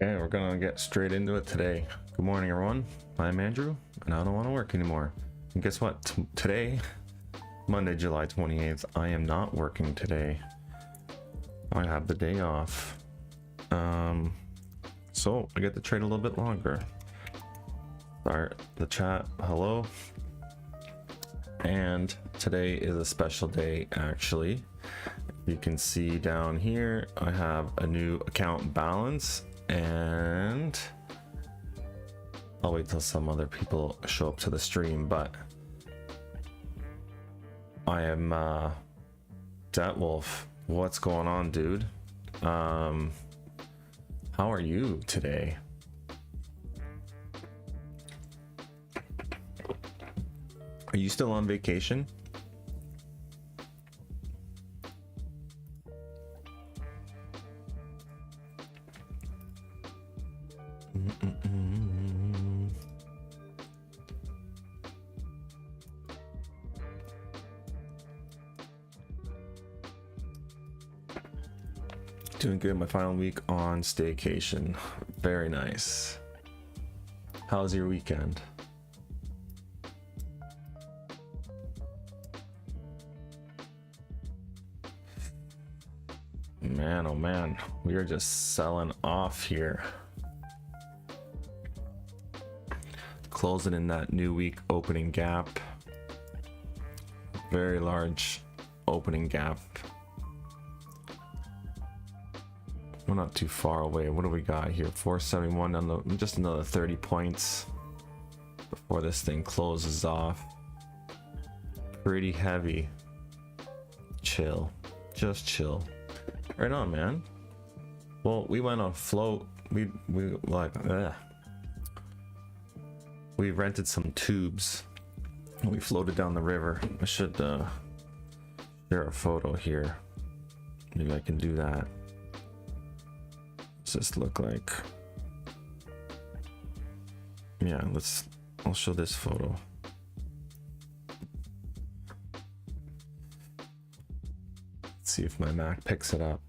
Okay, we're gonna get straight into it today. Good morning, everyone. I'm Andrew, and I don't want to work anymore. And guess what? Today, Monday, July 28th, I am not working today. I have the day off. So I get to trade a little bit longer. Start the chat. Hello. And today is a special day, actually. You can see down here, I have a new account balance. And I'll wait till some other people show up to the stream, but I am Dat Wolf. What's going on, dude? How are you today? Are you still on vacation? Doing good. My final week on staycation. Very nice. How's your weekend? Man, oh man, we are just selling off here. Closing in that new week opening gap. Very large opening gap. We're not too far away. What do we got here? 471 on the, just another 30 points before this thing closes off. Pretty heavy. Chill. Just chill. Right on, man. Well, we went on float. We like we rented some tubes and we floated down the river. I should share a photo here. Maybe I can do that. What's this look like? Yeah, I'll show this photo. Let's see if my Mac picks it up.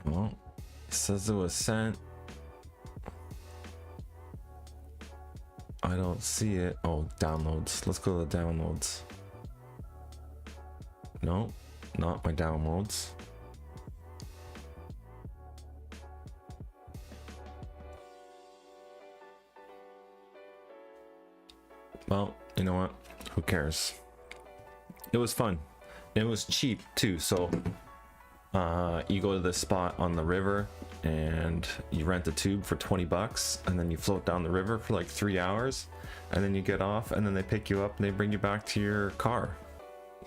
Well, it says it was sent. I don't see it. Oh, downloads. Let's go to the downloads. No, not my downloads. Well, you know what? Who cares? It was fun. It was cheap too, so you go to this spot on the river and you rent a tube for 20 bucks and then you float down the river for like 3 hours and then you get off and then they pick you up and they bring you back to your car.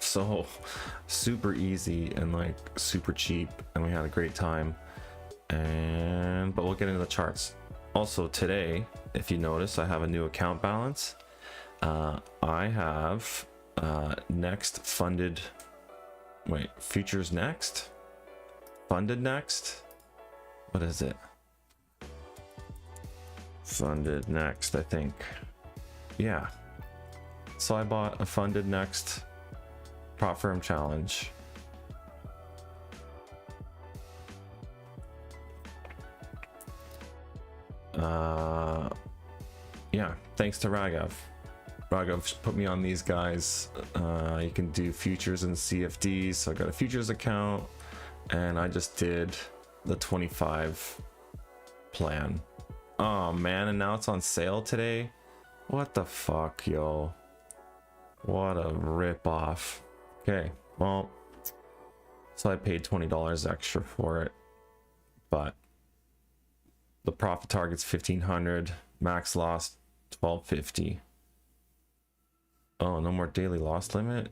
So super easy and like super cheap, and we had a great time. But we'll get into the charts. Also today, if you notice, I have a new account balance. I have next funded, wait, futures next, funded next, what is it? Funded next, I think. Yeah, so I bought a funded next prop firm challenge. Yeah, thanks to Raghav put me on these guys. You can do futures and CFDs, so I got a futures account and I just did the 25 plan. Oh man, and now it's on sale today. What the fuck, yo, what a rip off. Okay, well, so I paid $20 extra for it, but the profit target's 1500, max loss 1250. Oh, no more daily loss limit.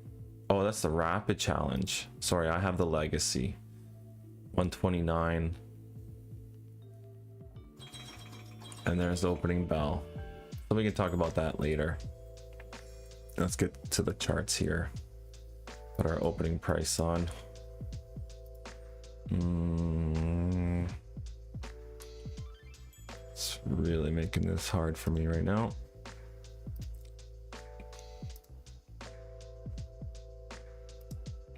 Oh, that's the rapid challenge. Sorry, I have the legacy. 129. And there's the opening bell. So we can talk about that later. Let's get to the charts here. Put our opening price on. really making this hard for me right now.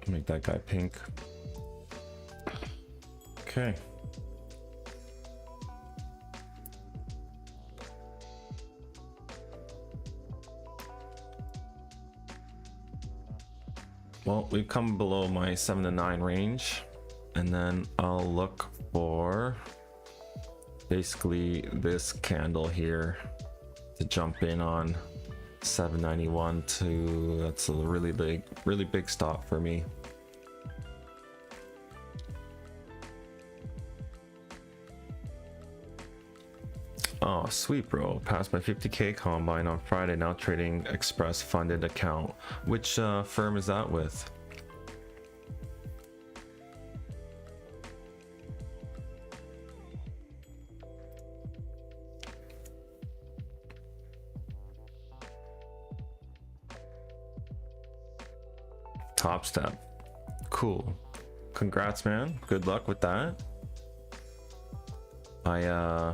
Make that guy pink. Okay. Well, we've come below my 7 to 9 range, and then I'll look for basically this candle here to jump in on 791 to, that's a really big stop for me. Oh, sweet, bro. Passed my 50K combine on Friday, now trading Express funded account. Which firm is that with? Top Step. Cool. Congrats, man. Good luck with that. I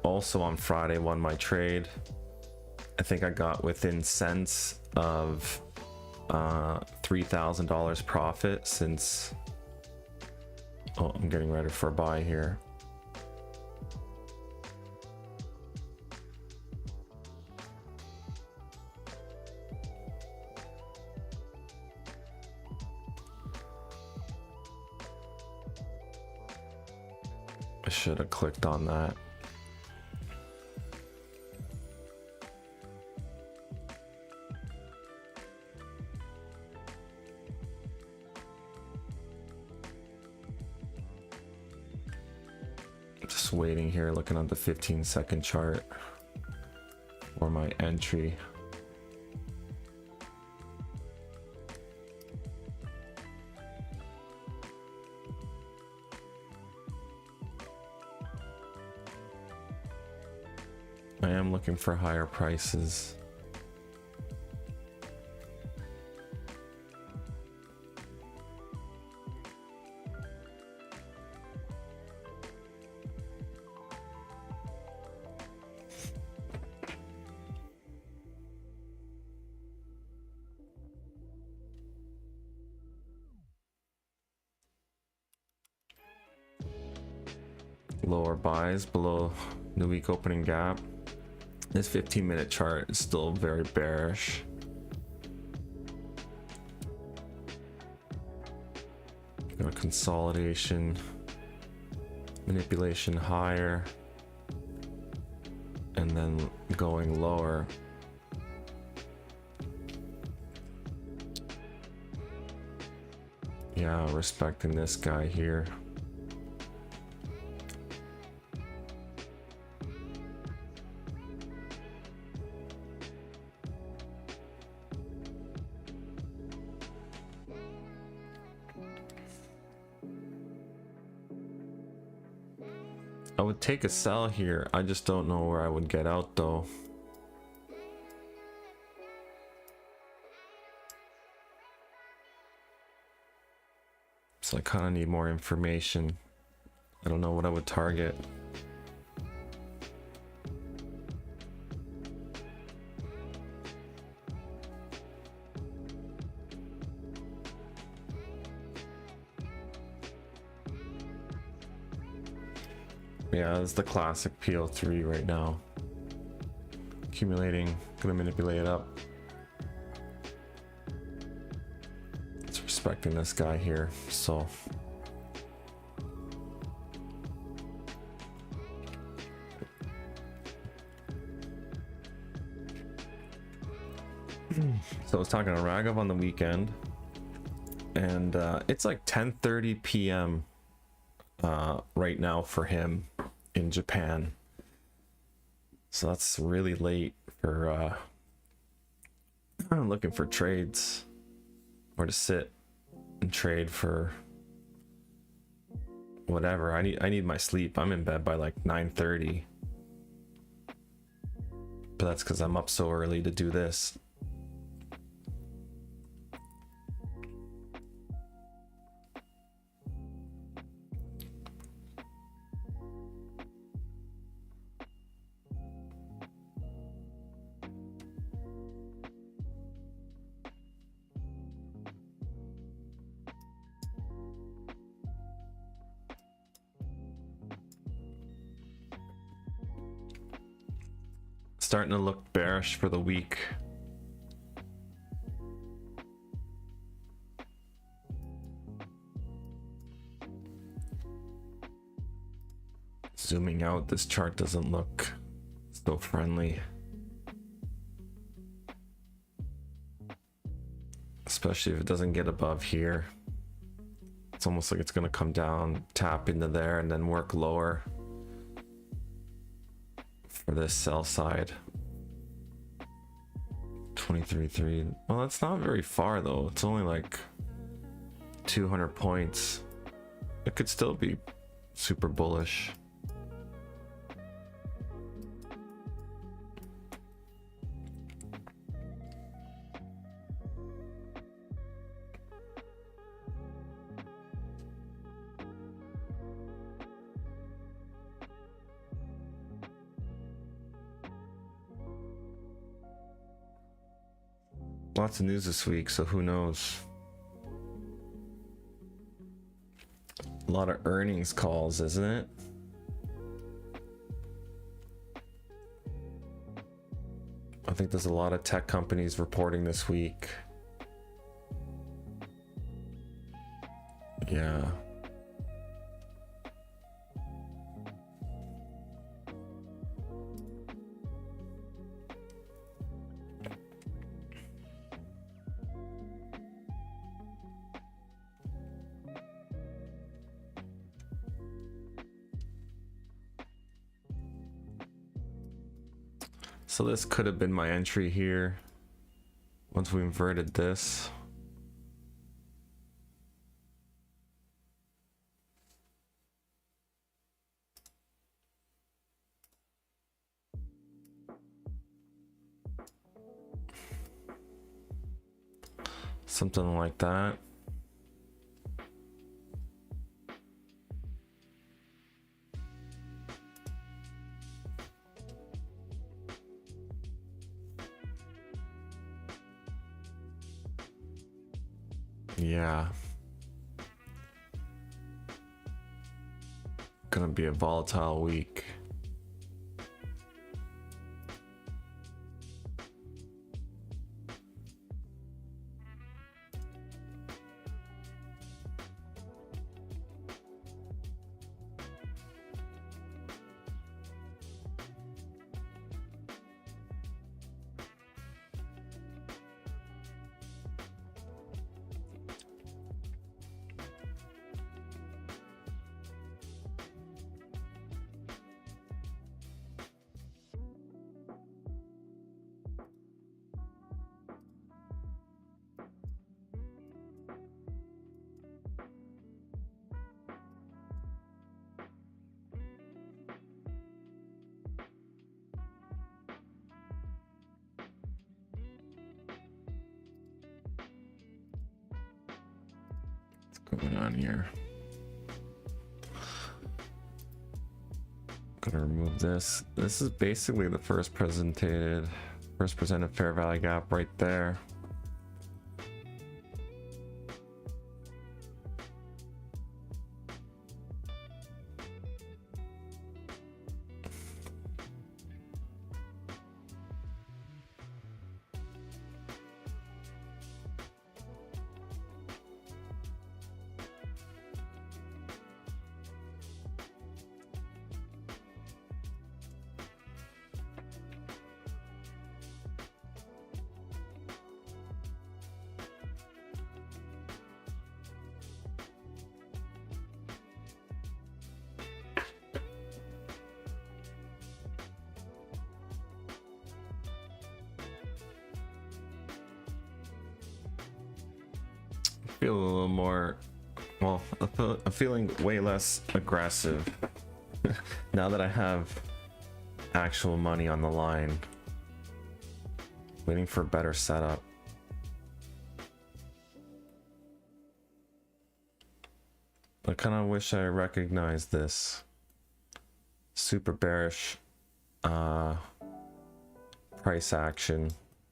also on Friday won my trade. I think I got within cents of $3,000 profit since, oh, I'm getting ready for a buy here. I should have clicked on that. Just waiting here, looking at the 15-second chart for my entry. I am looking for higher prices. Lower buys below the week opening gap. This 15-minute chart is still very bearish. Got a consolidation, manipulation higher, and then going lower. Yeah, respecting this guy here. I would take a sell here. I just don't know where I would get out though. So I kind of need more information. I don't know what I would target. Yeah, it's the classic PO3 right now. Accumulating, gonna manipulate it up. It's respecting this guy here, so. So I was talking to Raghav on the weekend, and it's like 10:30 p.m. Right now for him in Japan. So that's really late for looking for trades or to sit and trade for whatever. I need my sleep. I'm in bed by like 9:30. But that's because I'm up so early to do this. starting to look bearish for the week. Zooming out, this chart doesn't look so friendly. Especially if it doesn't get above here. It's almost like it's going to come down, tap into there, and then work lower for this sell side. 23.3. Well, that's not very far though. It's only like 200 points. It could still be super bullish. Lots of news this week, so who knows? A lot of earnings calls, isn't it? I think there's a lot of tech companies reporting this week. Yeah. So this could have been my entry here once we inverted this. Something like that. Yeah. Gonna be a volatile week. Going on here. Gonna remove this. This is basically the first presented fair value gap right there. Feel a little more, well, I'm feeling way less aggressive now that I have actual money on the line. Waiting for a better setup. I kind of wish I recognized this super bearish price action.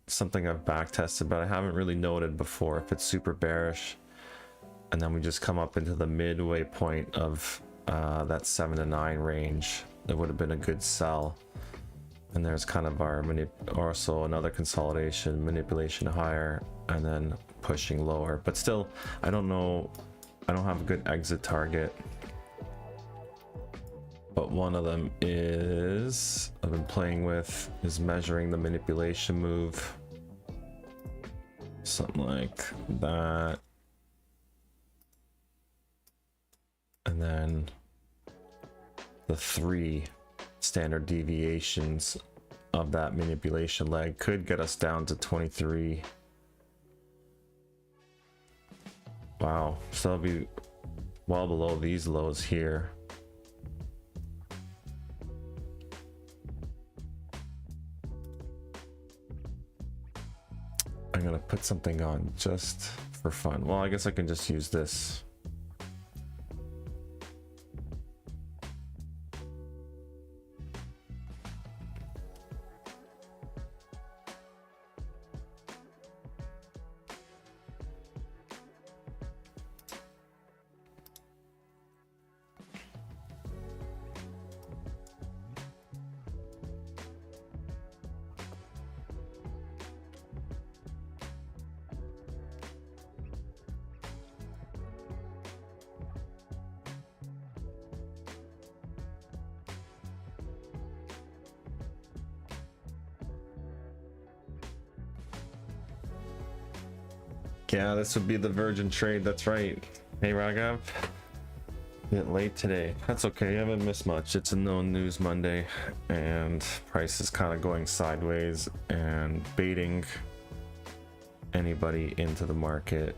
Something I've back tested, but I haven't really noted before if it's super bearish and then we just come up into the midway point of that 7 to 9 range. That would have been a good sell. And there's kind of our also another consolidation, manipulation higher, and then pushing lower. But still, I don't know, I don't have a good exit target. But one of them is, I've been playing with, is measuring the manipulation move. Something like that. And then the 3 standard deviations of that manipulation leg could get us down to 23. Wow, so that'll be well below these lows here. I'm gonna put something on just for fun. Well, I guess I can just use this. Yeah, this would be the virgin trade. That's right. Hey, Raghav. Bit late today. That's okay. I haven't missed much. It's a no news Monday, and price is kind of going sideways and baiting anybody into the market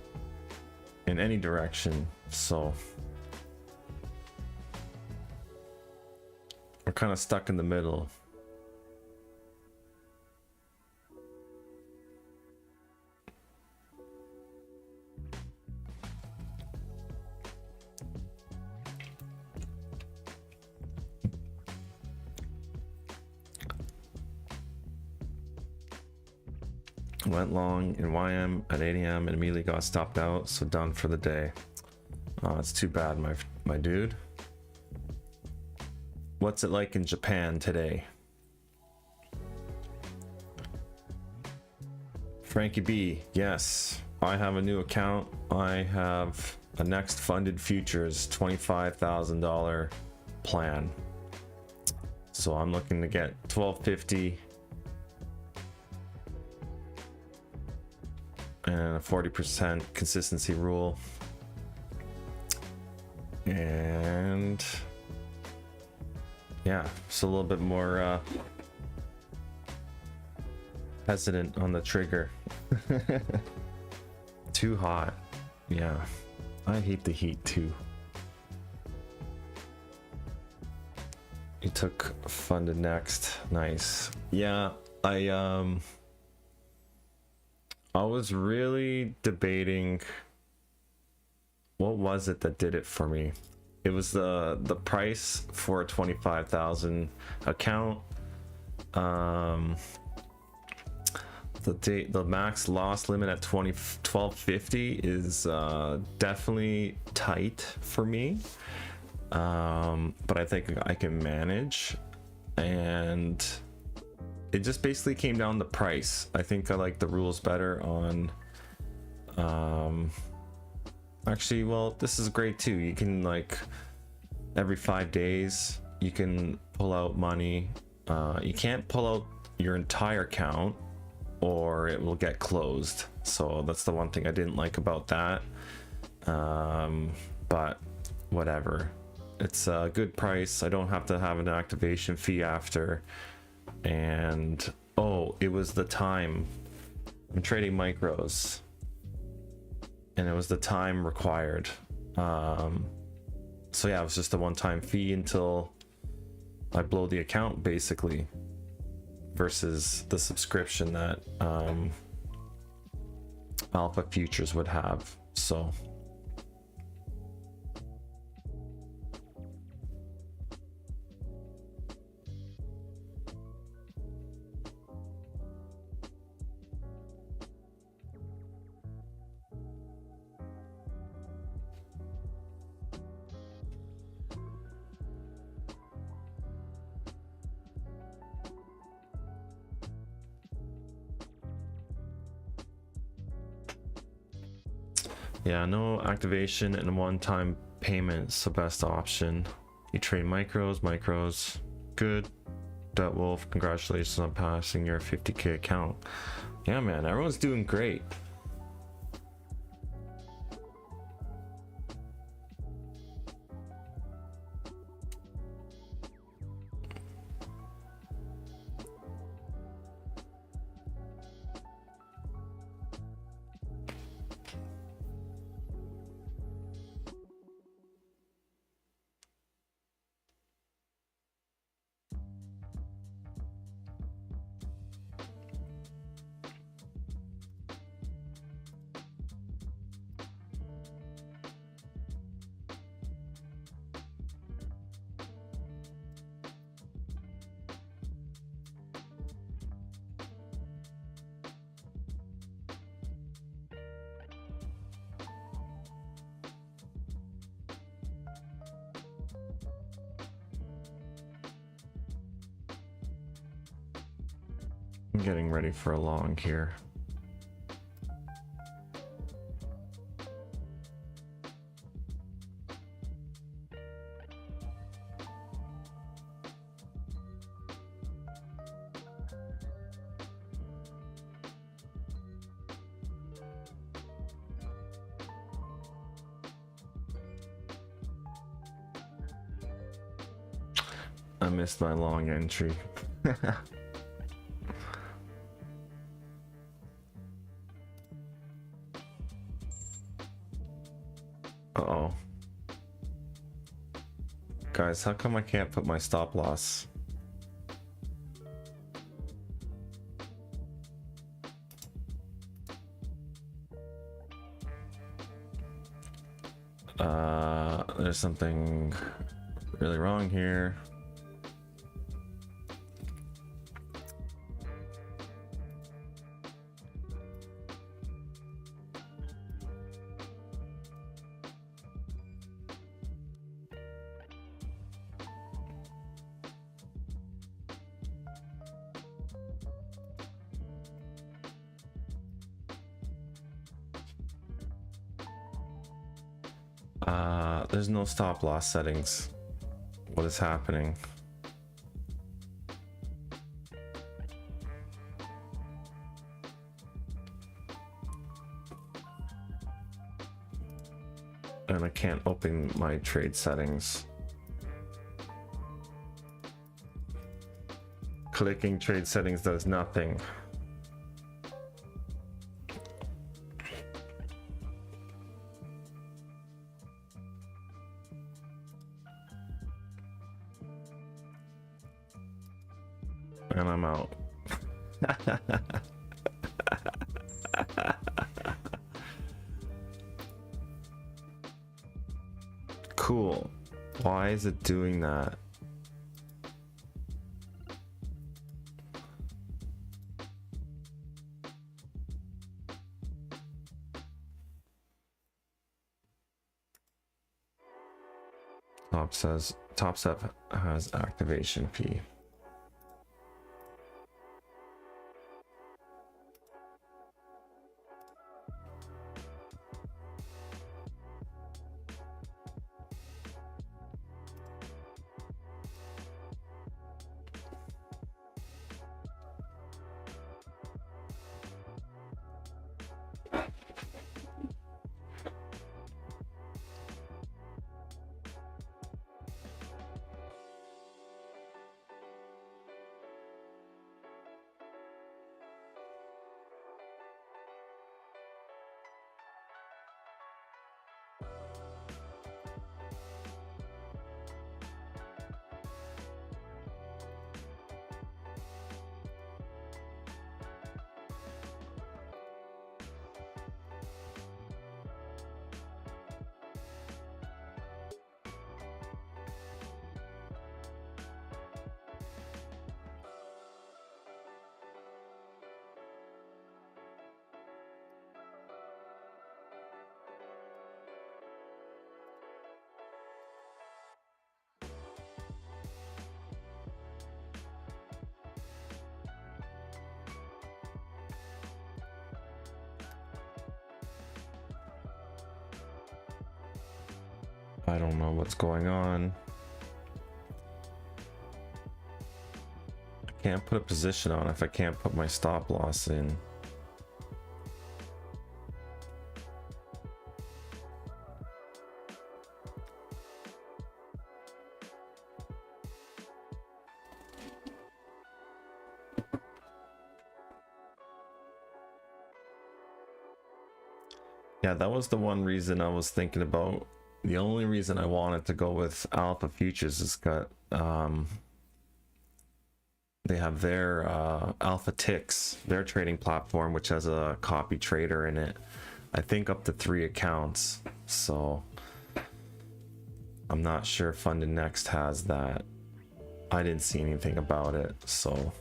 in any direction. So we're kind of stuck in the middle. Went long in YM at 8 AM and immediately got stopped out, so done for the day. Oh, it's too bad, my dude. What's it like in Japan today? Frankie B, yes, I have a new account. I have a next funded futures $25,000 plan. So I'm looking to get 1250 and a 40% consistency rule. And yeah, just a little bit more hesitant on the trigger. Too hot. Yeah, I hate the heat too. You took funded next. Nice. Yeah, I was really debating what was it that did it for me. It was the price for a 25,000 account. The max loss limit at 1250 is definitely tight for me, but I think I can manage. And it just basically came down to price. I think I like the rules better on actually, well, this is great too. You can, like, every 5 days you can pull out money. You can't pull out your entire account or it will get closed, so that's the one thing I didn't like about that. But whatever, it's a good price. I don't have to have an activation fee after. And oh, it was the time. I'm trading micros and it was the time required. So yeah, it was just a one-time fee until I blow the account, basically, versus the subscription that Alpha Futures would have. So Yeah, no activation and one-time payments the best option. You trade micros, good. Wolf, congratulations on passing your 50k account. Yeah, man, everyone's doing great. I'm getting ready for a long here. I missed my long entry. Uh-oh. Guys, how come I can't put my stop loss? There's something really wrong here. There's no stop loss settings. What is happening? And I can't open my trade settings. Clicking trade settings does nothing. And I'm out. Cool. Why is it doing that? Top step has activation fee. I don't know what's going on. I can't put a position on if I can't put my stop loss in. Yeah, that was the one reason I was thinking about. The only reason I wanted to go with Alpha Futures is got they have their Alpha Ticks, their trading platform, which has a copy trader in it. I think up to 3 accounts. So I'm not sure Funded Next has that. I didn't see anything about it, so.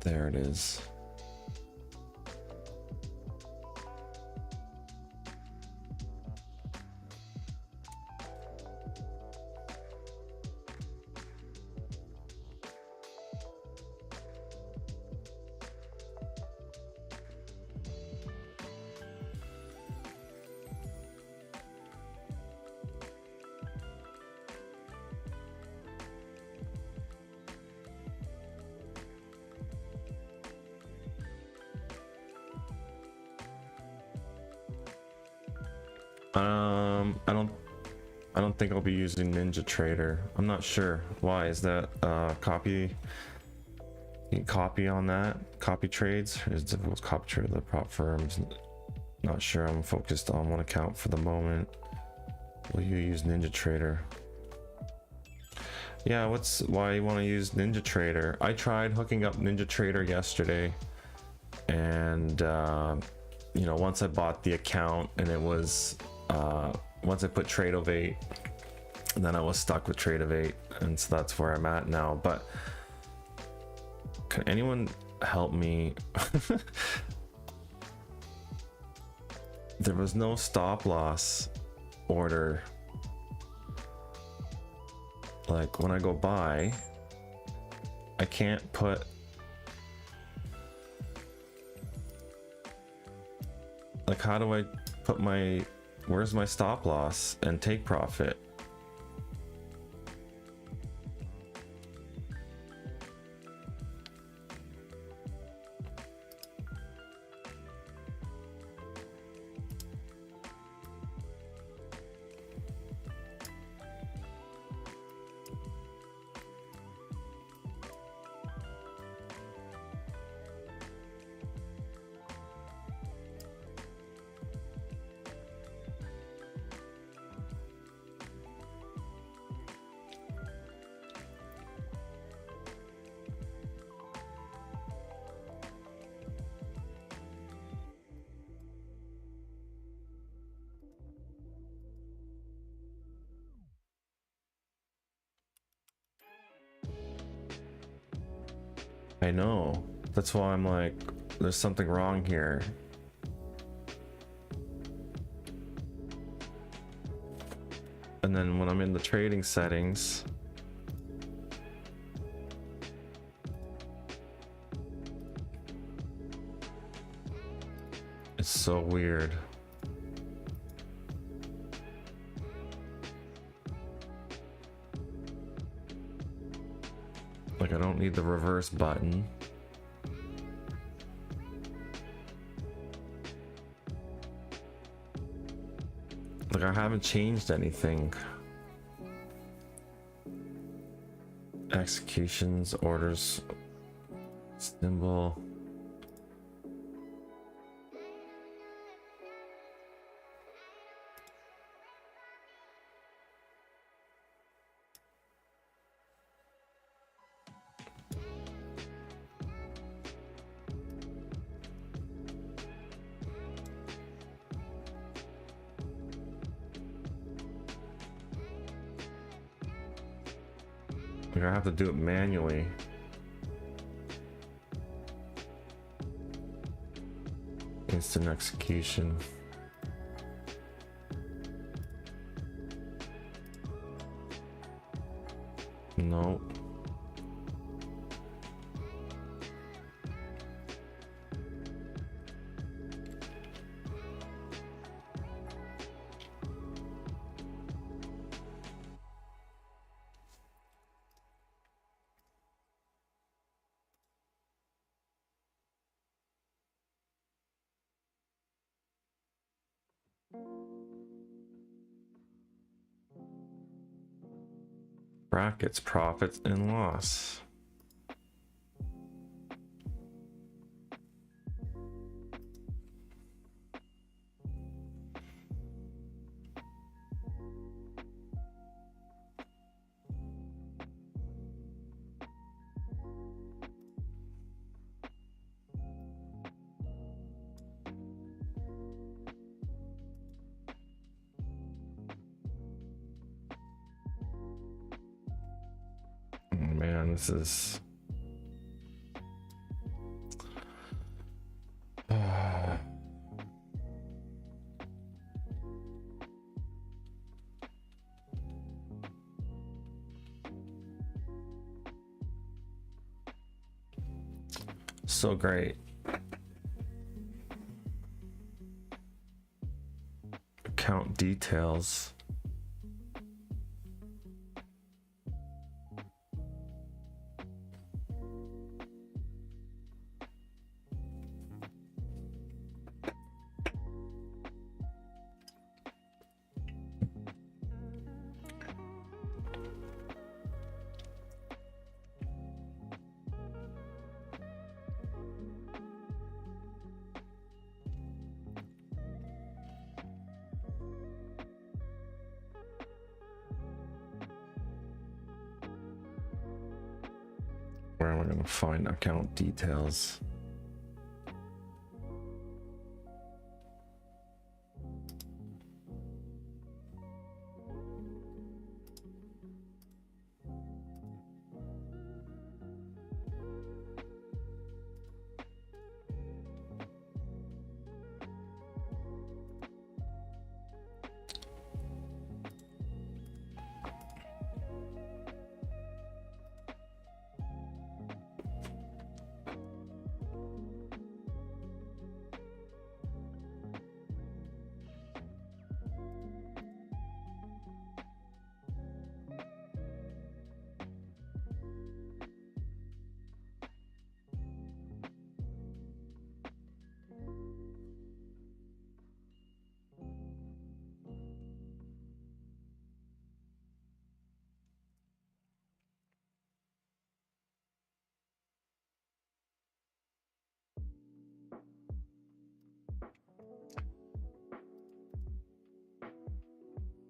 There it is. I don't think I'll be using NinjaTrader. I'm not sure. Why is that copy? You can copy on that? Copy trades? It's difficult to copy trade the prop firms. Not sure. I'm focused on one account for the moment. Will you use NinjaTrader? Yeah, why you want to use NinjaTrader? I tried hooking up NinjaTrader yesterday, and you know, once I bought the account and it was once I put Tradeovate, then I was stuck with Tradeovate, and so that's where I'm at now. But can anyone help me? There was no stop loss order. Like when I go buy, I can't put like, how do I put my, where's my stop loss and take profit? I know. That's why I'm like, there's something wrong here. And then when I'm in the trading settings, it's so weird. Like, I don't need the reverse button. Like, I haven't changed anything. Executions, orders, symbol. Like I have to do it manually. Instant execution. Nope. Brackets, profits and loss. Man, this is so great. Account details. Where am I going to find account details?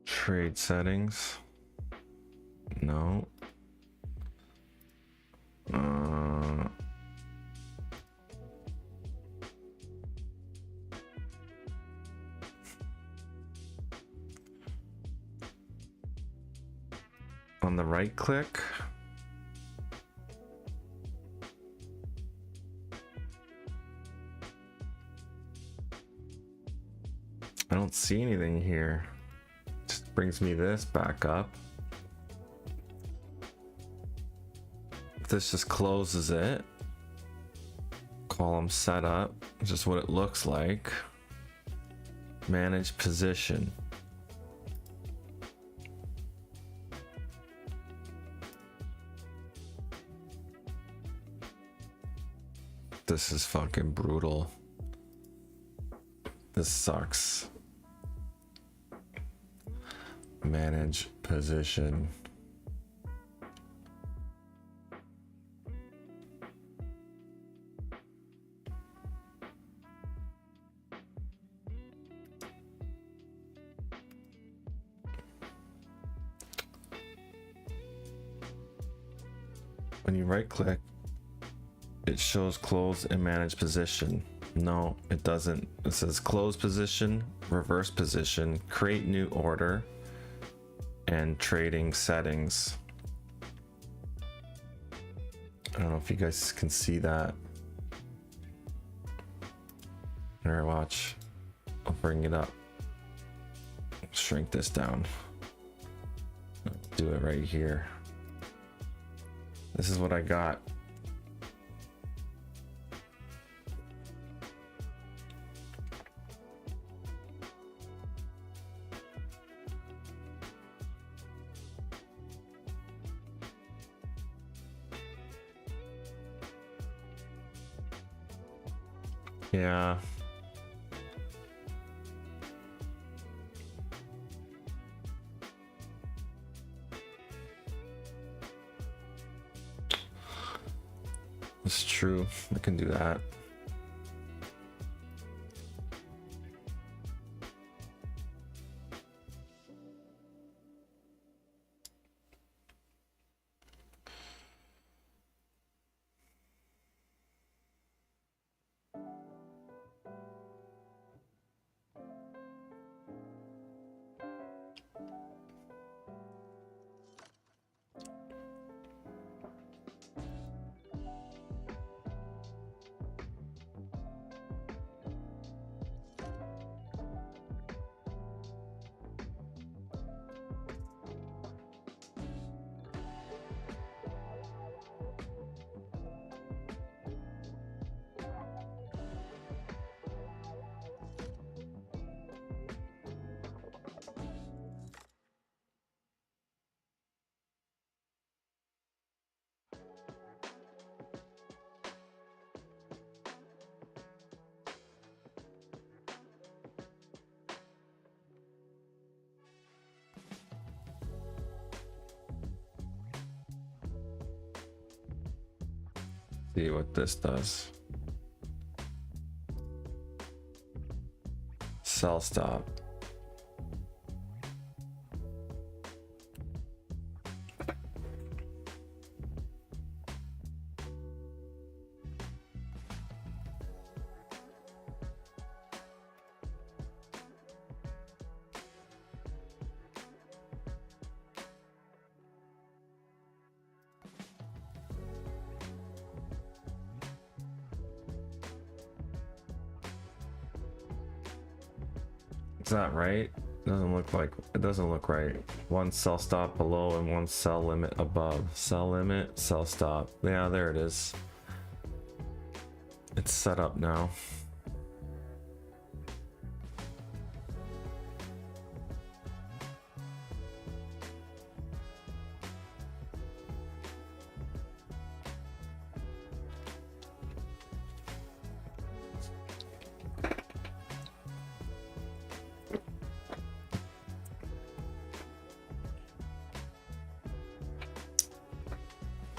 Trade settings. No. On the right click. I don't see anything here. Just brings me this back up. This just closes it. Column setup, just what it looks like. Manage position. This is fucking brutal. This sucks. Manage position. When you right click, it shows close and manage position. No, it doesn't. It says close position, reverse position, create new order, and trading settings. I don't know if you guys can see that. Here, watch. I'll bring it up. Shrink this down. Do it right here. This is what I got. Yeah. It's true. I can do that. See what this does. Sell stop. Is that right? Doesn't look like it. Doesn't look right. One sell stop below and one sell limit above. Sell limit, sell stop. Yeah, there it is. It's set up now.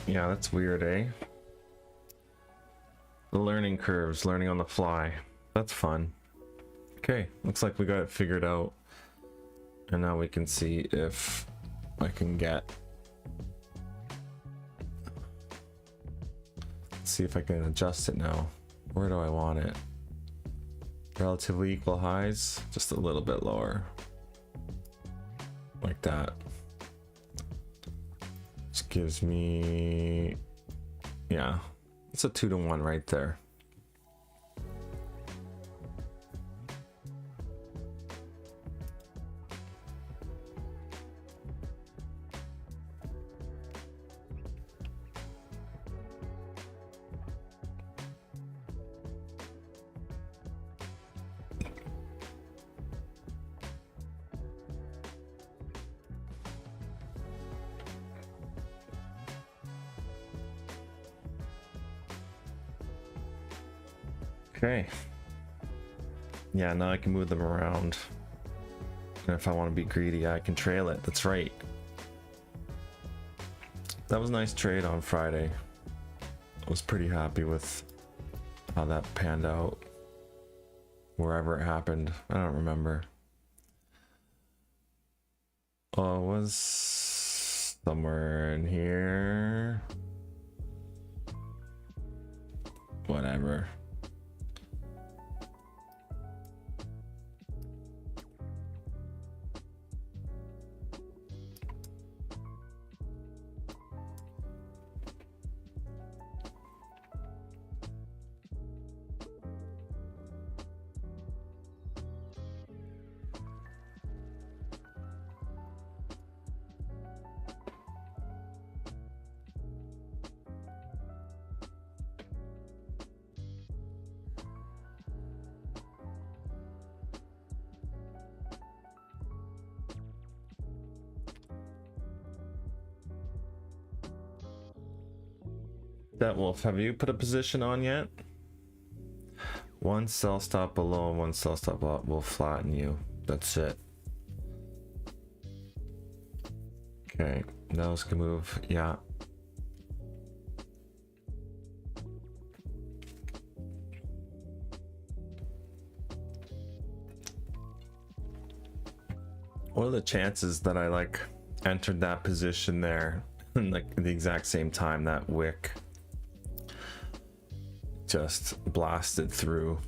Yeah, that's weird, eh? The learning curves, learning on the fly. That's fun. Okay, looks like we got it figured out. And now we can see if I can get... Let's see if I can adjust it now. Where do I want it? Relatively equal highs, just a little bit lower. Like that. Gives me, yeah, it's a 2-to-1 right there. Okay. Yeah, now I can move them around. And if I want to be greedy, I can trail it. That's right. That was a nice trade on Friday. I was pretty happy with how that panned out. Wherever it happened. I don't remember. Oh, it was somewhere in here. Whatever. That Wolf, have you put a position on yet? One sell stop below and one sell stop up will flatten you. That's it. Okay, those can move. Yeah. What are the chances that I like entered that position there in like the exact same time that wick just blasted through?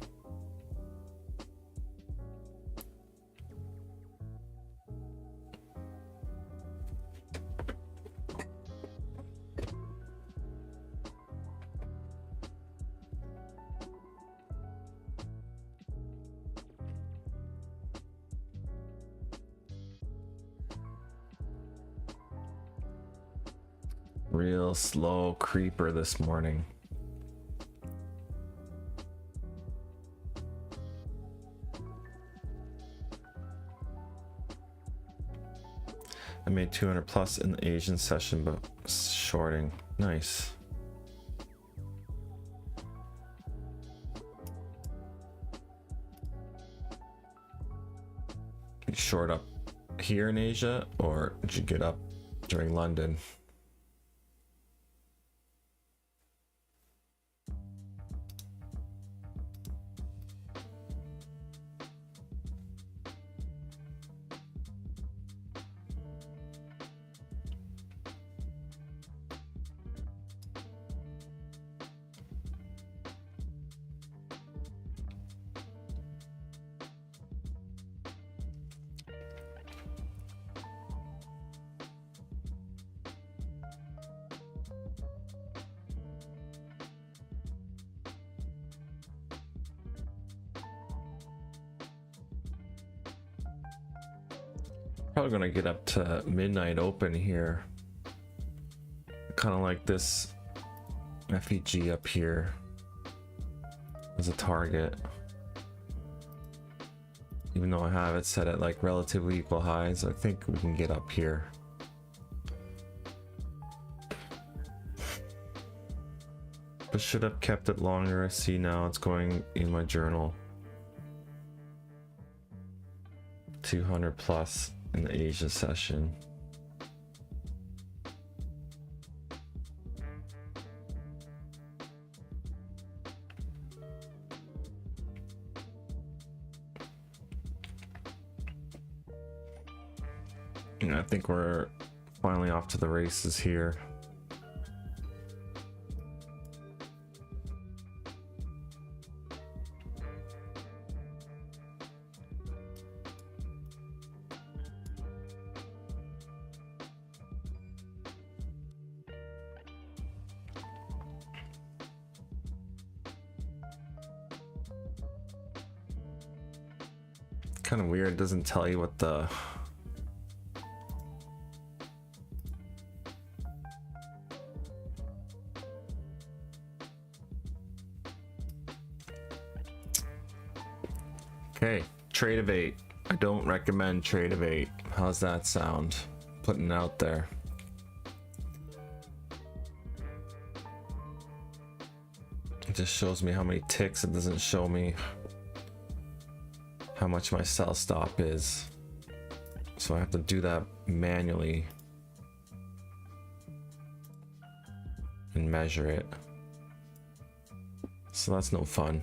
Real slow creeper this morning. I made 200 plus in the Asian session, but shorting. Nice. You short up here in Asia, or did you get up during London? Probably gonna get up to midnight open here. Kind of like this FEG up here as a target. Even though I have it set at like relatively equal highs, I think we can get up here. But should have kept it longer. I see now it's going in my journal. 200 plus in the Asia session. And I think we're finally off to the races here. Kind of weird, it doesn't tell you what the okay, trade of 8. I don't recommend trade of 8. How's that sound? Putting it out there. It just shows me how many ticks. It doesn't show me how much my sell stop is, so I have to do that manually and measure it, so that's no fun.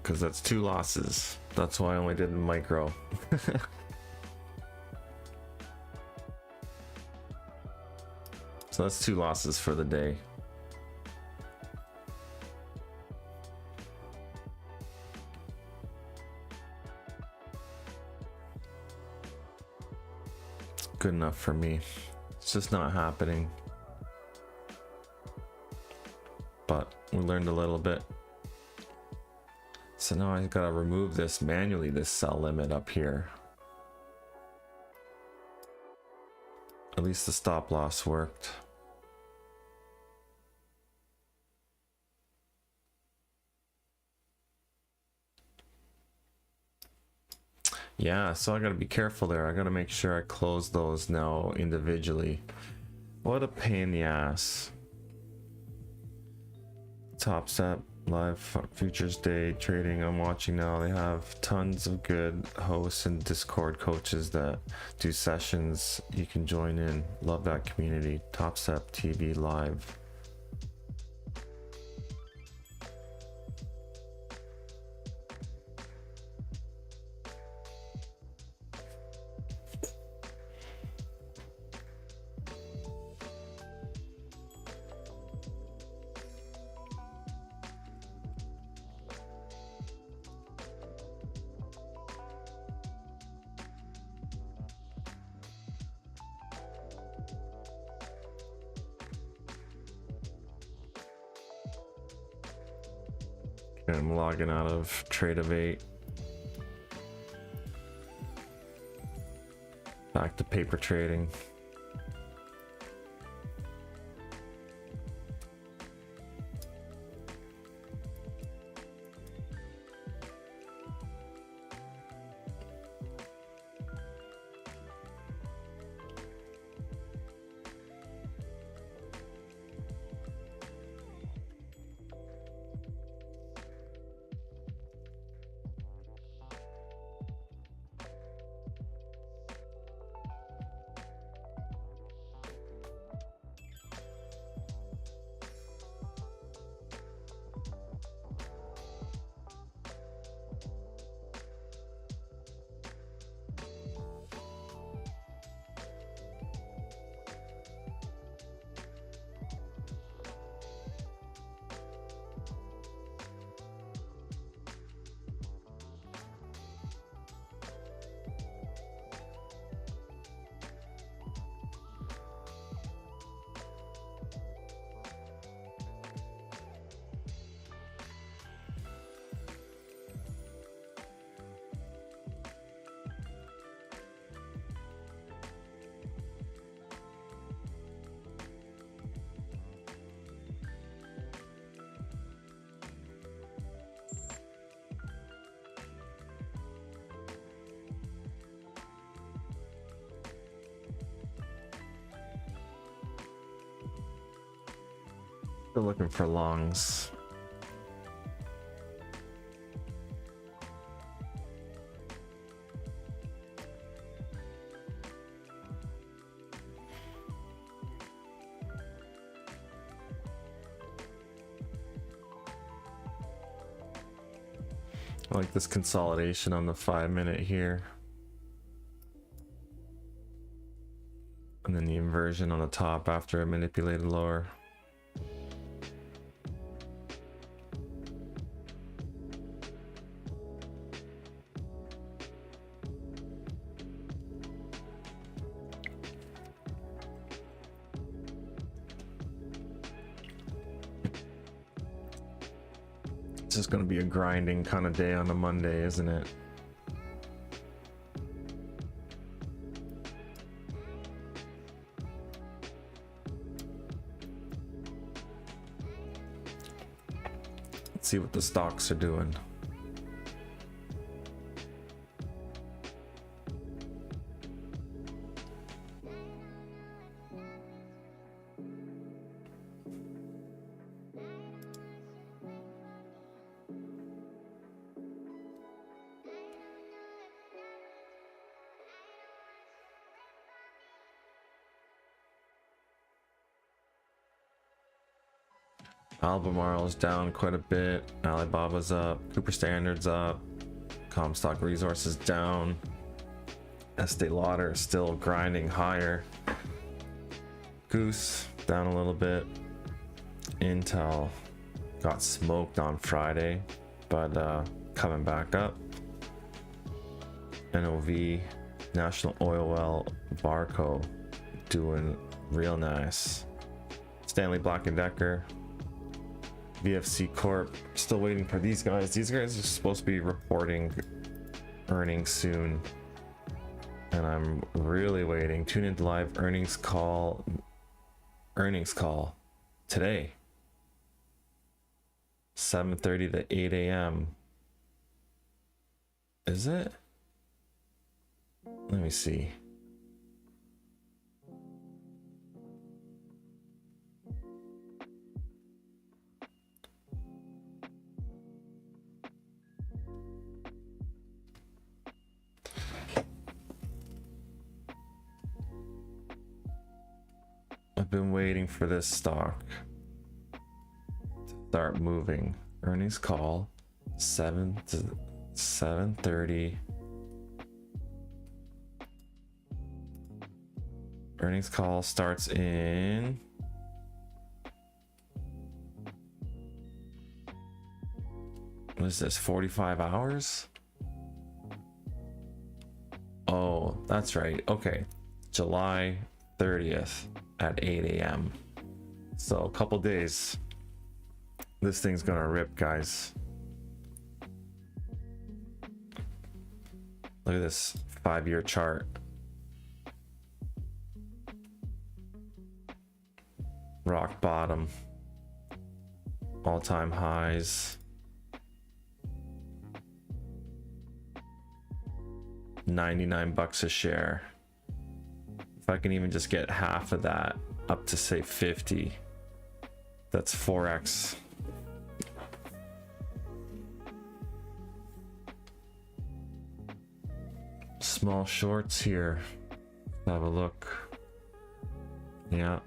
Because that's 2 losses. That's why I only did micro. So that's 2 losses for the day. Good enough for me. It's just not happening. But we learned a little bit. So now I gotta remove this manually, this sell limit up here. At least the stop loss worked. Yeah, so I gotta be careful there. I gotta make sure I close those now individually. What a pain in the ass. Top Step live futures day trading I'm watching now. They have tons of good hosts and Discord coaches that do sessions. You can join in. Love that community. Top Step TV live. I'm logging out of Trade of 8. Back to paper trading. Still looking for longs. I like this consolidation on the 5-minute here. And then the inversion on the top after a manipulated lower. It's just going to be a grinding kind of day on a Monday, isn't it? Let's see what the stocks are doing. Albemarle's down quite a bit. Alibaba's up. Cooper Standard's up. Comstock Resources down. Estee Lauder is still grinding higher. Goose down a little bit. Intel got smoked on Friday, but coming back up. NOV, National Oil Well, Barco doing real nice. Stanley Black & Decker, VFC Corp, still waiting for these guys. These guys are supposed to be reporting earnings soon, and I'm really waiting. Tune into live earnings call today, 7:30 to 8 a.m. Is it? Let me see. I've been waiting for this stock to start moving. Earnings call 7 to 7:30. Earnings call starts in what is this, 45 hours? Oh, that's right. Okay, July 30th at 8 a.m. So a couple days. This thing's gonna rip, guys. Look at this 5-year chart. Rock bottom. All-time highs. 99 bucks a share. If I can even just get half of that up to say 50, that's 4x. Small shorts here. Have a look. Yeah.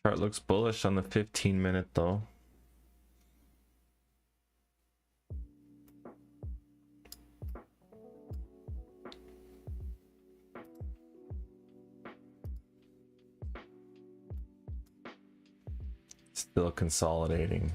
Chart looks bullish on the 15-minute though. Still consolidating.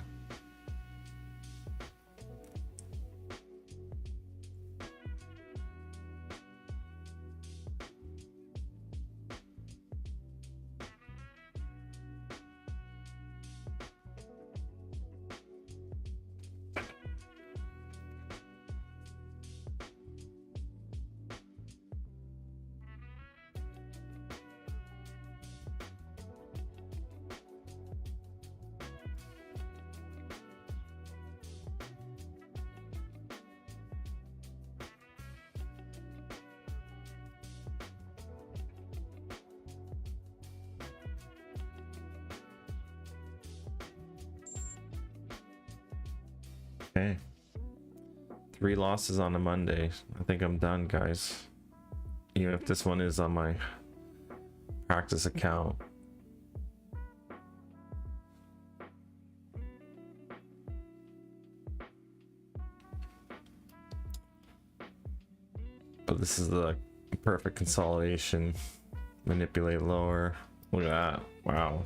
Okay. 3 losses on a Monday. I think I'm done, guys. Even if this one is on my practice account. But this is the perfect consolidation. Manipulate lower. Look at that. Wow.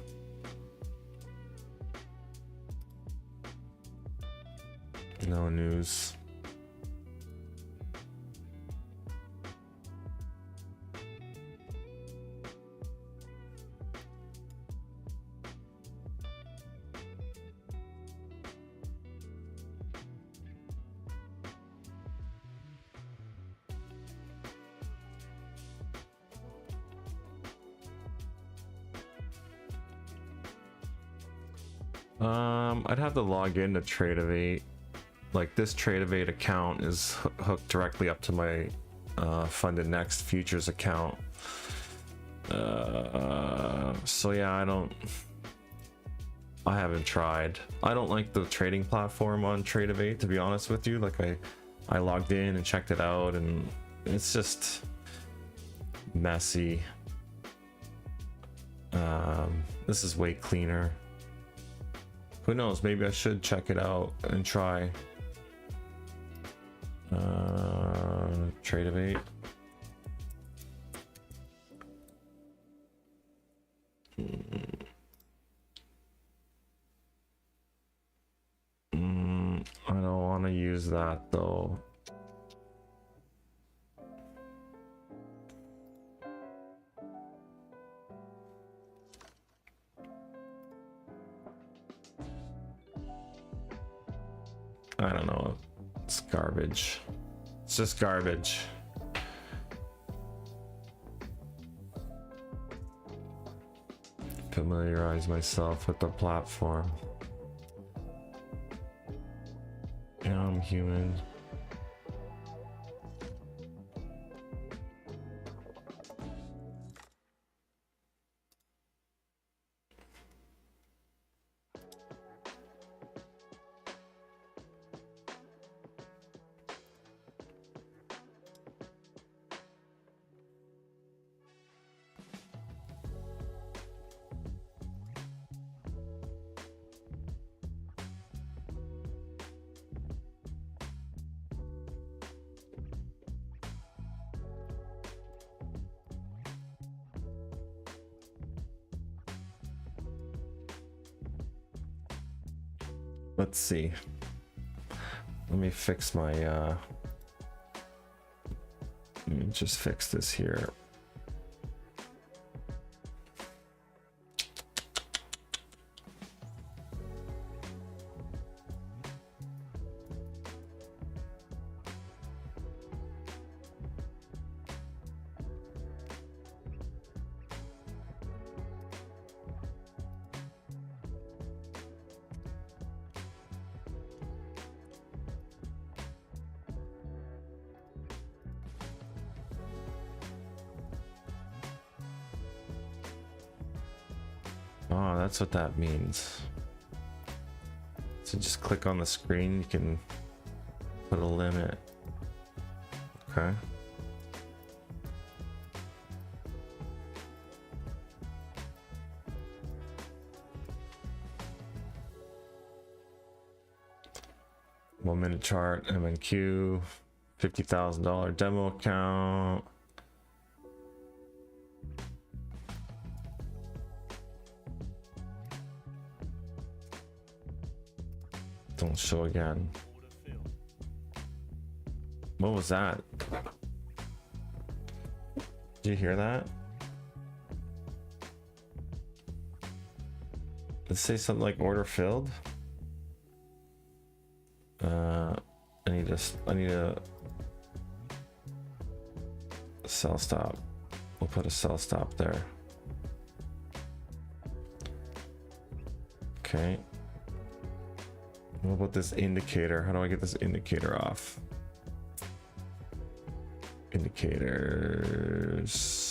No news. I'd have to log in to Trade-Evate. Like this Trade-Evate account is hooked directly up to my Funded Next futures account. So yeah, I haven't tried. I don't like the trading platform on Trade-Evate, to be honest with you. Like I logged in and checked it out, and it's just messy. This is way cleaner. Who knows? Maybe I should check it out and try. Trade-Evate. I don't want to use that though. I don't know. It's garbage. It's just garbage. Familiarize myself with the platform. Yeah, I'm human. Let's see. Let me fix my let me just fix this here. Oh, that's what that means. So just click on the screen, you can put a limit. Okay. One minute chart, MNQ, $50,000 demo account. Don't show again. What was that? Did you hear that? Did it say something like order filled? I need a sell stop. We'll put a sell stop there. Okay. What about this indicator? How do I get this indicator off? Indicators.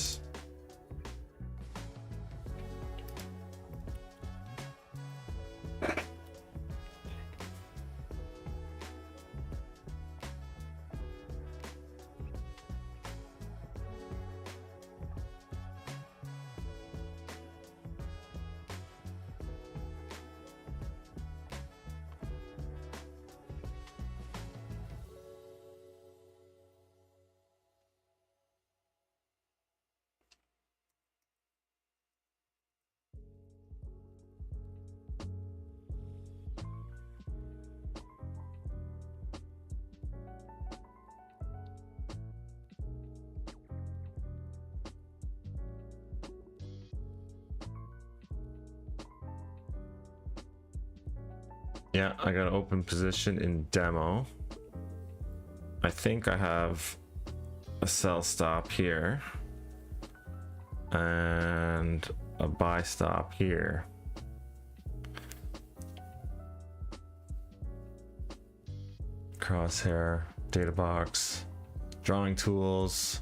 Yeah, I got an open position in demo. I think I have a sell stop here and a buy stop here. Crosshair, data box, drawing tools.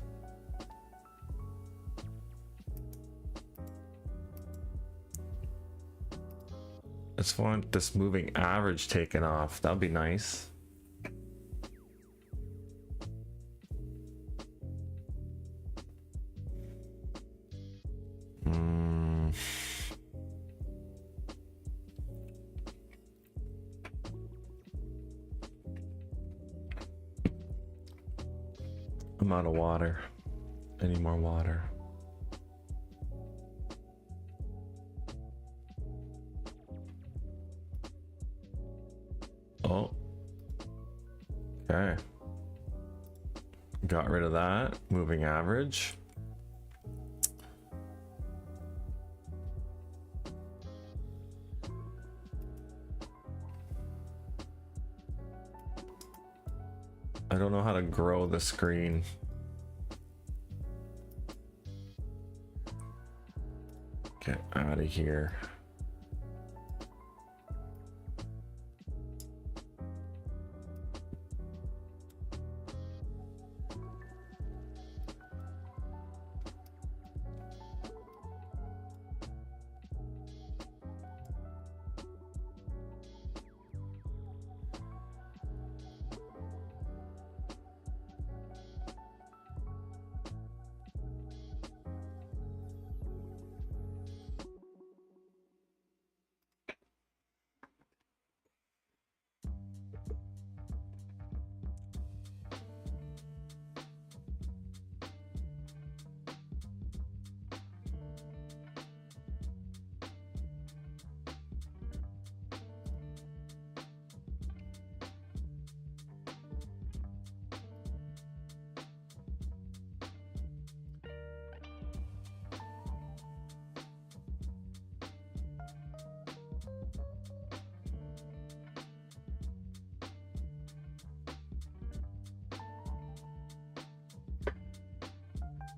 I just want this moving average taken off. That'd be nice. I'm out of water. Any more water? Oh. Okay. Got rid of that. Moving average. I don't know how to grow the screen. Get out of here.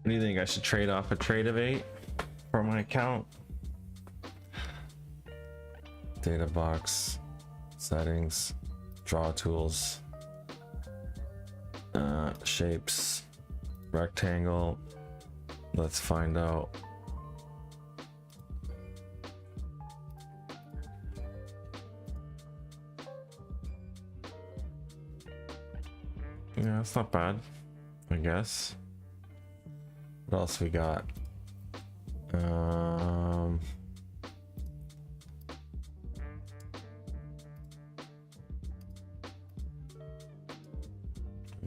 What do you think? I should trade off a trade of 8 for my account? Data box, settings, draw tools, shapes, rectangle. Let's find out. Yeah, that's not bad, I guess. What else we got? We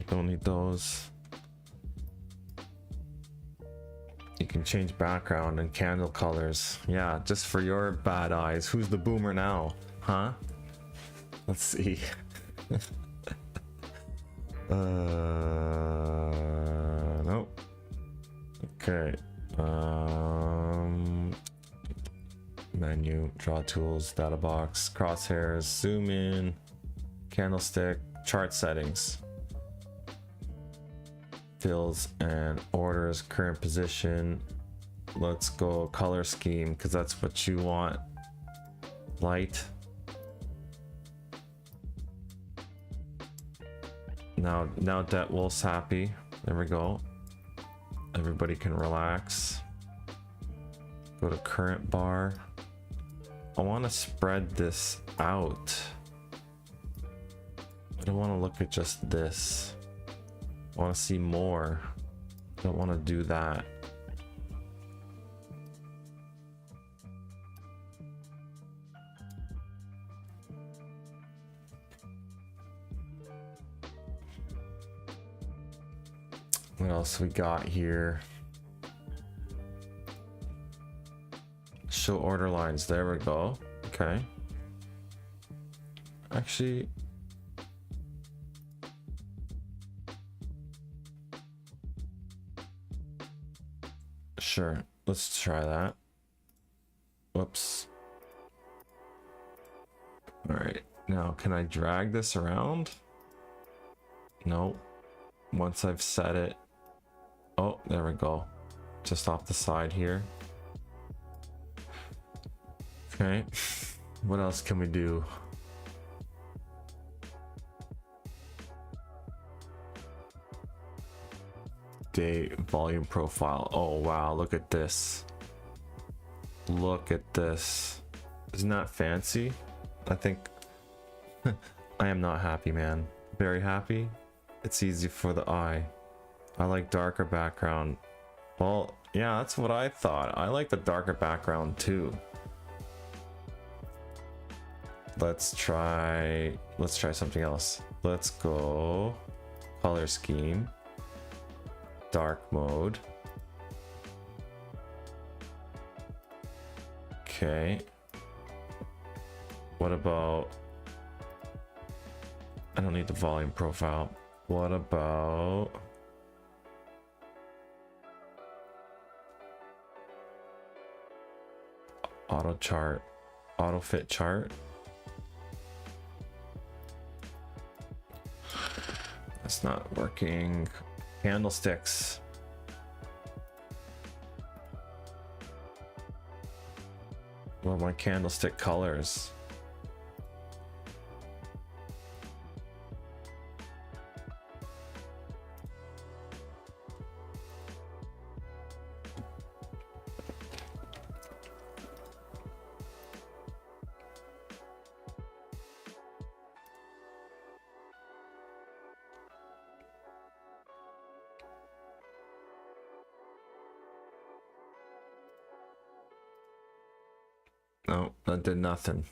don't need those. You can change background and candle colors. Yeah, just for your bad eyes. Who's the boomer now? Huh? Let's see. Nope. Okay. Menu, draw tools, data box, crosshairs, zoom in, candlestick, chart settings, fills and orders, current position. Let's go color scheme because that's what you want. Light. Now Debt Wolf's happy. There we go. Everybody can relax. Go to current bar. I want to spread this out. I don't want to look at just this. I want to see more. I don't want to do that. What else we got here? Show order lines. There we go. Okay. Actually, sure. Let's try that. Whoops. All right. Now, can I drag this around? No. Once I've set it. Oh, there we go. Just off the side here. Okay. What else can we do? Day volume profile. Oh wow, look at this. Look at this. Isn't that fancy? I think I am not happy, man. Very happy. It's easy for the eye. I like darker background. Well, yeah, that's what I thought. I like the darker background too. Let's try something else. Let's go color scheme, dark mode. Okay. What about, I don't need the volume profile. What about auto chart, auto fit chart? That's not working. Candlesticks. What are my candlestick colors? No, that did nothing.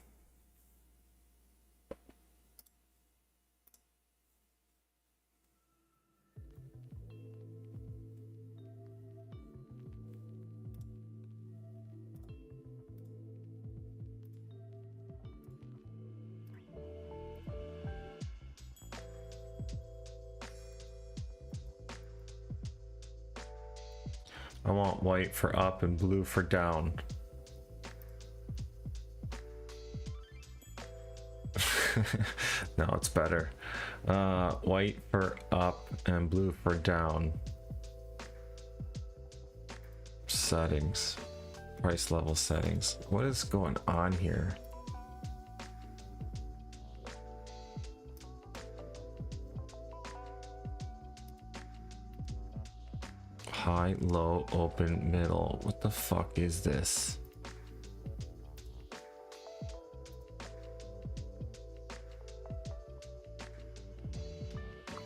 I want white for up and blue for down. No, it's better. White for up and blue for down. Settings. Price level settings. What is going on here? High, low, open, middle. What the fuck is this?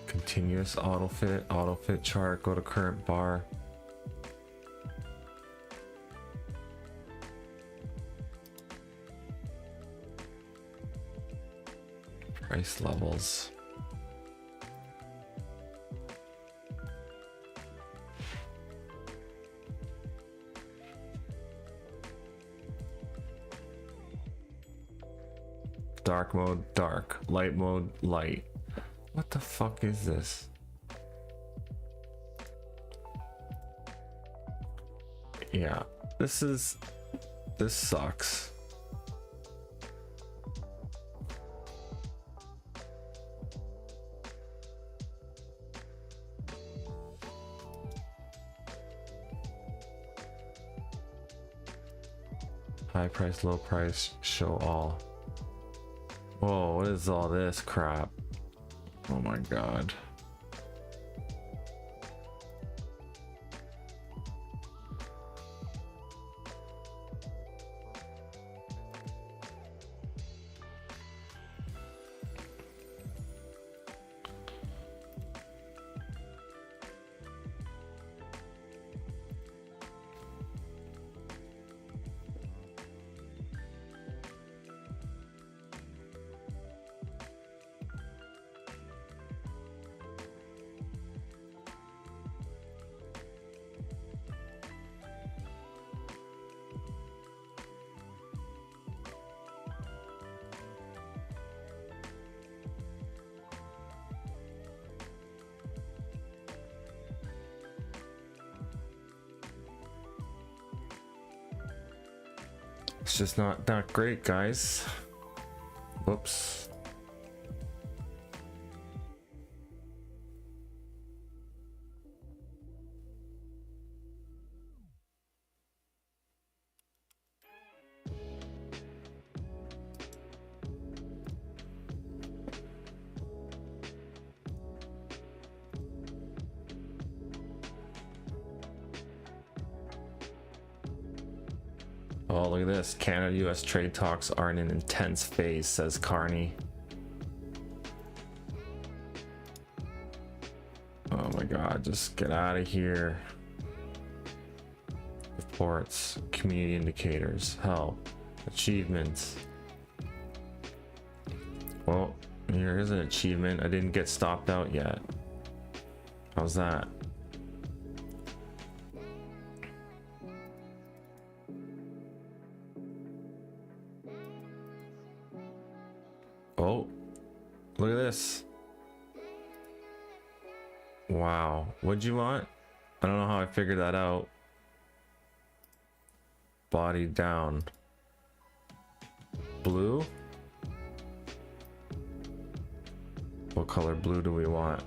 Continuous auto fit chart, go to current bar. Price levels. Dark mode, dark. Light mode, light. What the fuck is this? Yeah, this sucks. High price, low price, show all. Whoa, what is all this crap? Oh my god. It's just not that great, guys. Whoops. Oh, look at this. Canada-US trade talks are in an intense phase, says Carney. Oh my god, just get out of here. Reports, community indicators, help, achievements. Well, here's an achievement. I didn't get stopped out yet. How's that? Oh, look at this. Wow, what'd you want? I don't know how I figured that out. Body down. Blue? What color blue do we want?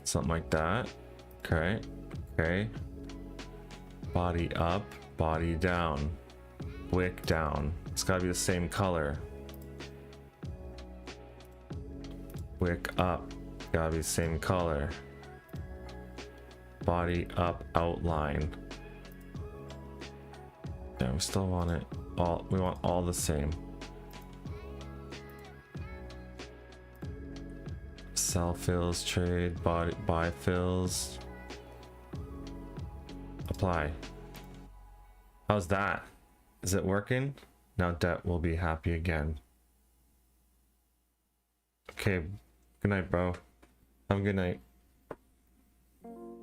Something like that. Okay. Okay. Body up, body down. Wick down. It's gotta be the same color. Wick up. Gotta be the same color. Body up outline. Yeah, we still want it all. We want all the same. Sell fills, trade, buy fills. Apply. How's that? Is it working? Now debt will be happy again. Okay. Good night, bro. Have a good night.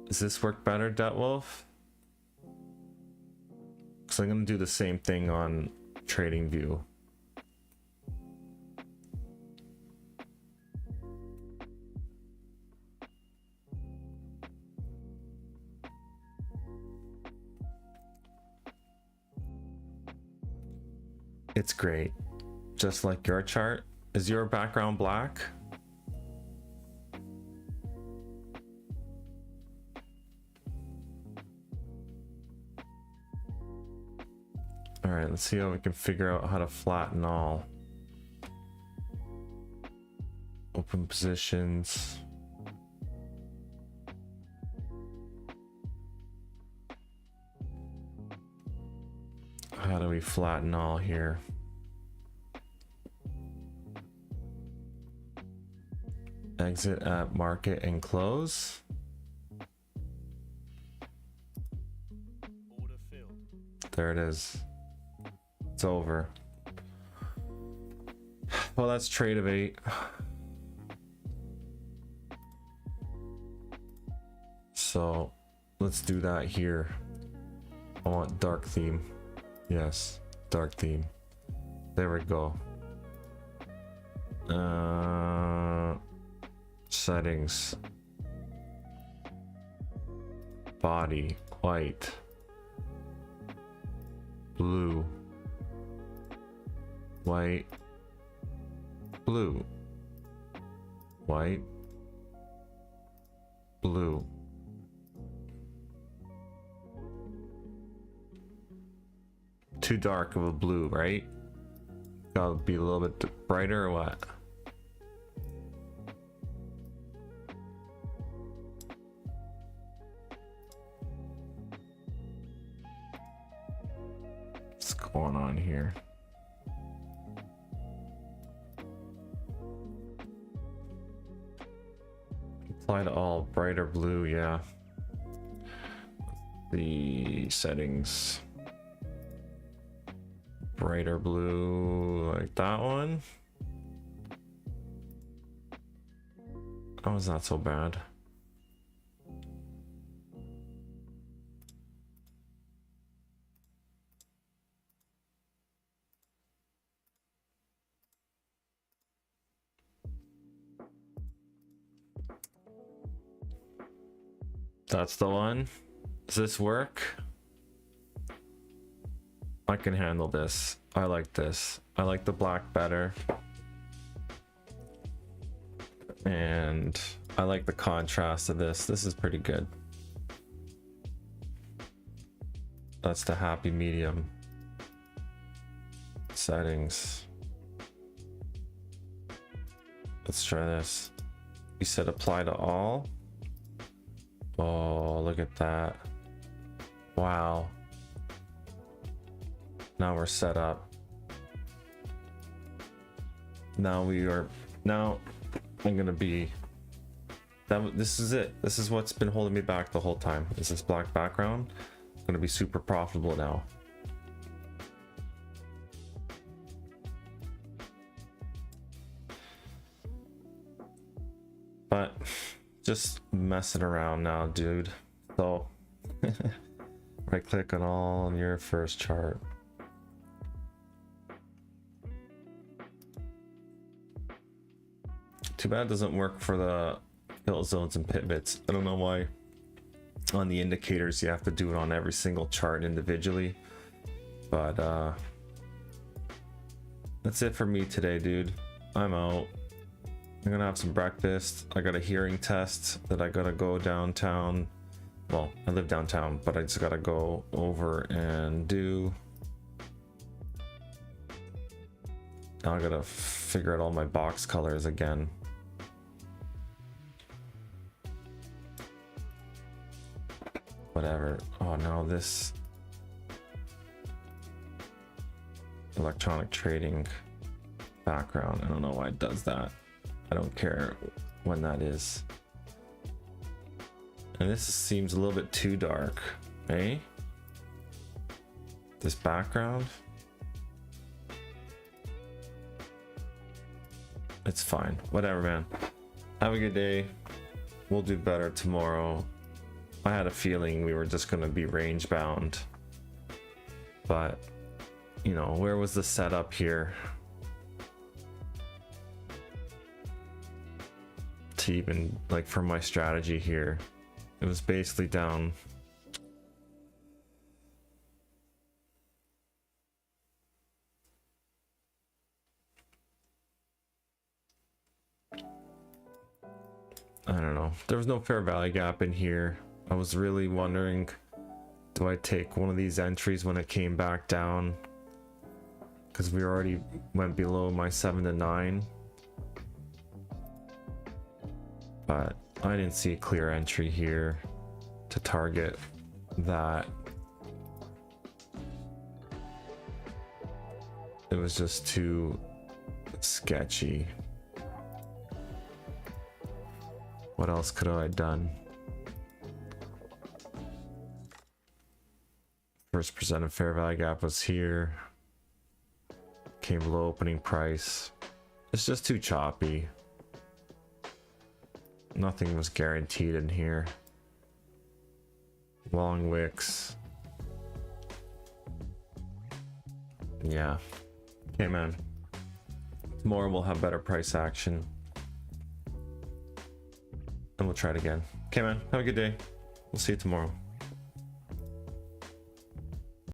Does this work better, Debt Wolf? Because I'm going to do the same thing on Trading View. It's great. Just like your chart. Is your background black? All right, let's see how we can figure out how to flatten all. Open positions. How do we flatten all here? Exit at market and close. Order filled. There it is. It's over. Well, that's trade of 8. So let's do that here. I want dark theme. Yes, dark theme. There we go. Settings. Body, white. Blue. White. Blue. White. Blue. Too dark of a blue, right? Gotta be a little bit brighter or what? What's going on here? Apply to all, brighter blue, yeah. The settings. Brighter blue, like that one. Oh, it's not so bad. That's the one. Does this work? I can handle this. I like this. I like the black better. And I like the contrast of this. This is pretty good. That's the happy medium. Settings. Let's try this. You said apply to all. Oh, look at that. Wow. Now we're set up. Now I'm gonna be this is it. This is what's been holding me back the whole time, is this black background. I'm gonna be super profitable now. But just messing around now, dude. So right click on all on your first chart. Too bad it doesn't work for the fill zones and pivots. I don't know why on the indicators you have to do it on every single chart individually, but that's it for me today, dude. I'm out. I'm gonna have some breakfast. I got a hearing test that I gotta go downtown. Well, I live downtown, but I just gotta go over and do. Now I gotta figure out all my box colors again. Whatever. Oh no, this electronic trading background. I don't know why it does that. I don't care when that is. And this seems a little bit too dark, eh? This background. It's fine. Whatever, man. Have a good day. We'll do better tomorrow. I had a feeling we were just going to be range bound, but you know, where was the setup here to even like for my strategy here? It was basically down. I don't know. There was no fair value gap in here. I was really wondering, do I take one of these entries when it came back down? Because we already went below my 7 to 9. But I didn't see a clear entry here to target that. It was just too sketchy. What else could I have done? First percent of fair value gap was here. Came below opening price. It's just too choppy. Nothing was guaranteed in here. Long wicks. Yeah. Okay, man. Tomorrow we'll have better price action. And we'll try it again. Okay, man. Have a good day. We'll see you tomorrow.